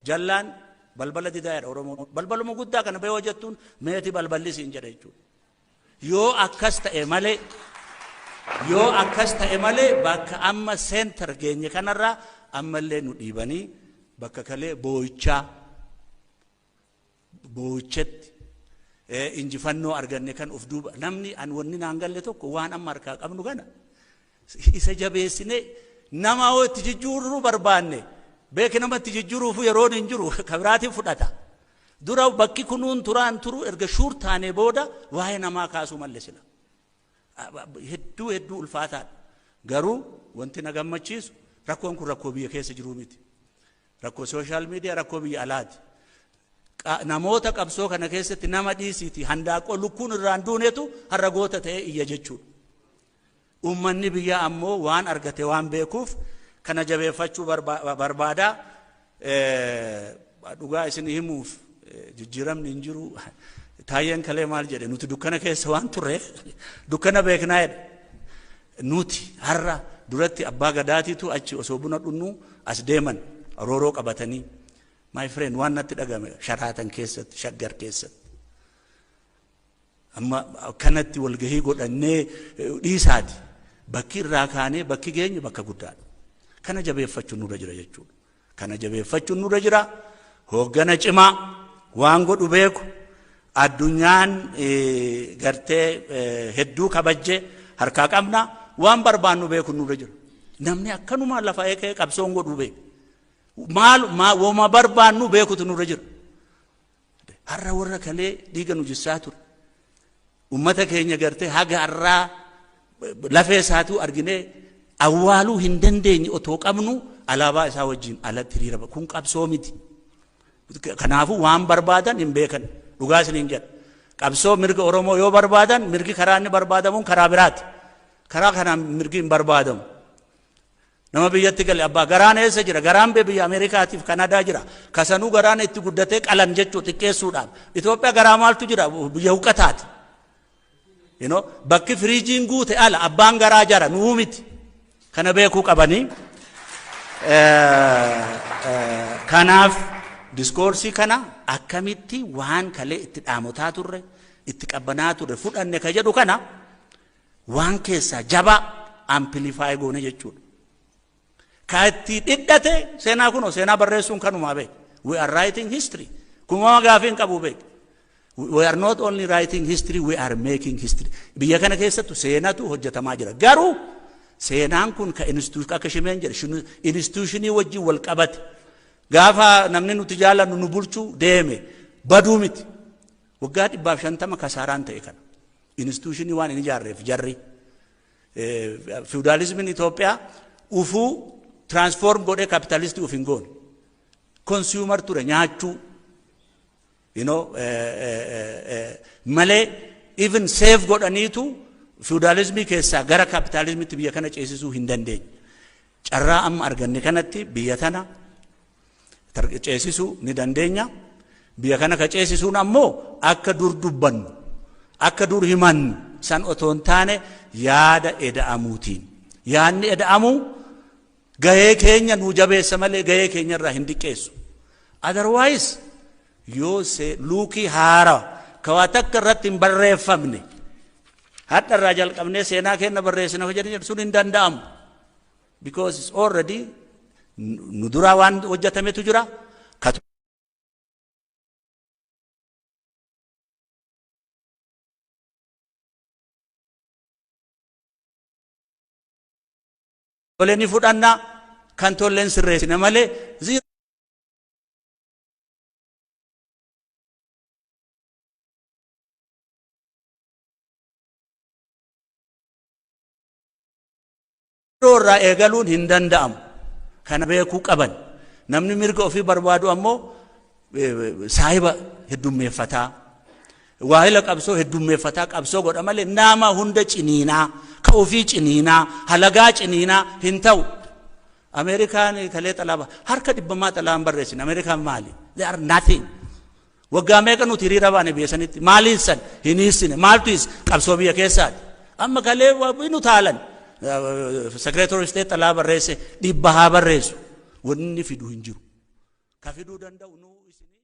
jallaan balbala didaa'edha Oromoon. Balbaluma guddaa kana bee hojjettuun meeti balballi siin jedha jechuudha. Yoo akkas ta'e malee bakka amma seentar geenye kanarraa ammallee nu dhiibanii bakka kalee boo'ichetti injifannoo arganne kan of duuba namni an wanni naan galle tokko waan amma harkaa qabnu kana isa jabeessine nama hoo itti jijjiiruu barbaanne beeki nama itti jijjiiruuf yeroon hin jiru kabiraatiin fudhata. Dura bakki kunuun turaan turu erga shuur taanee booda waa'ee namaa kaasuu malle sila. Hedduu ulfaataadha. Garuu wanti na gammachiisu rakkoon kun rakkoo biyya keessa jiruu miti. Rakkoo sooshaal miidiyaa rakkoo biyya alaati. Namoota qabsoo kana keessatti nama dhiisiiti handaaqoo lukkuun irraan duunetu har'a goota ta'ee iyya jechuudha. Uummanni biyyaa ammoo waan argate waan beekuuf kana jabeeffachuu barbaada. Dhugaa isin himuuf jijjiiramni hin jiru. Taayyeen kalee maal jedhe nuti dukkana keessa waan turreef dukkana beeknaa jedhe. Nuti har'a duratti abbaa gadaatiitu achi osoo buna dhunnu as deeman rooroo qabatanii. My friend waan natti dhagame Sharaatan keessatti Shaggar keessatti. Amma kanatti walgahii godhannee dhiisaati. Bakki irraa kaanee bakki geenye bakka guddaadha. Kana jabeeffachuun nurra jira jechuudha. Kana jabeeffachuun nurra jira. Hooggana cimaa waan godhu beeku addunyaan gartee hedduu kabajje harkaa qabna waan barbaannu beeku nurra jira. Namni akkanuma lafa eekee qabsoon godhu beeku. Wama barbaannu beekutu nurra jira. Har'a warra kalee dhiiga nu jissaa ture. Ummata keenya gartee haga har'aa lafee isaatuu arginee awwaaluu hin dandeenye otoo qabnu alaabaa isaa wajjin alatti hiriira kun qabsoo miti. Kanaafuu waan barbaadan hin beekan dhugaa isiniin jedha. Qabsoo mirga Oromoo yoo barbaadan mirgi karaa inni barbaadamuun karaa biraati. Karaa kanaan mirgi hin barbaadamu. Nama biyyatti gale abbaa garaan eessa jira? Garaan biyya Ameerikaatiif Kanadaa jira. Kasanuu garaan itti guddatee qalan jechuu xiqqeessuudhaan. Itoophiyaa garaa maaltu jira? Biyya huqqataati. Bakki firiijiin guute ala abbaan garaa jara nuu miti. Kana beekuu qabanii. Kanaaf diskoorsii kana akkamitti waan kalee itti dhaamotaa turre itti qabbanaa turre fudhanne ka jedhu kana waan keessaa jaba amplify goone jechuudha. Ka itti dhidhate seenaa kunoo seenaa barreessuun kanumaa beek. We are writing history. Kumama gaafiin qabu beek. We are not only writing history, we are making history. Biyya kana keessattu seenatu hojjetamaa jira. Garuu seenaan kun ka akka shimeen jedhe institutionii wajjin wal qabate. Gaafa namni nuti jaalannu nu bulchuu deeme baduu miti. Waggaa 150 kasaaraan ta'e kana. Institutionii waan hin ijaarreef jarri. Feudalismin Itoophiyaa ufuu transform godhee kapitalistii uf hin goone. Consumer ture nyaachuu. Malee even save godhaniitu feudalismii keessaa gara kapitalismitti biyya kana ceesisuu hin dandeenye. Carraa amma arganne kanatti biyya tana ceesisuu ni dandeenya. Biyya kana ka ceesisuun ammoo akka dur dubbannu, akka dur himannu san otoo hin taane yaada eda'amuutiin. Yaadni eda'amuu gahee keenya nuu jabeessa malee gahee keenya irraa hin diqqeessu. Otherwise yoo se luukii haaraa kawaa takka irratti hin barreeffamne hadha irraa jalqabnee seenaa keenya barreessina jedhanii sun hin danda'amu. Because it's already nu duraa waan hojjetametu jira. Tolleen ni fudhannaa kan tolleen sirreessina malee irraa eegaluun hin danda'amu. Kana beekuu qaban. Namni mirga ofii barbaadu ammoo saahiba heddummeeffataa. Waahila qabsoo heddummeeffataa qabsoo godha malee nama hunda ciniinaa, ka ofii ciniinaa, halagaa ciniinaa hin ta'u. Ameerikaan kalee xalaaba harka dhibbamaa xalaaan barreessin. Ameerikaan maali? They are nothing. Waggaa meeqa nuti hiriira baane biyya sanitti maaliin san hin hiissine maaltu is qabsoo biyya keessaati. Amma kalee nu taalan. Secretary of State xalaa barreesse dhibba haa barreessu wanni fidu hin jiru. ka fiduu danda'u nuu isinii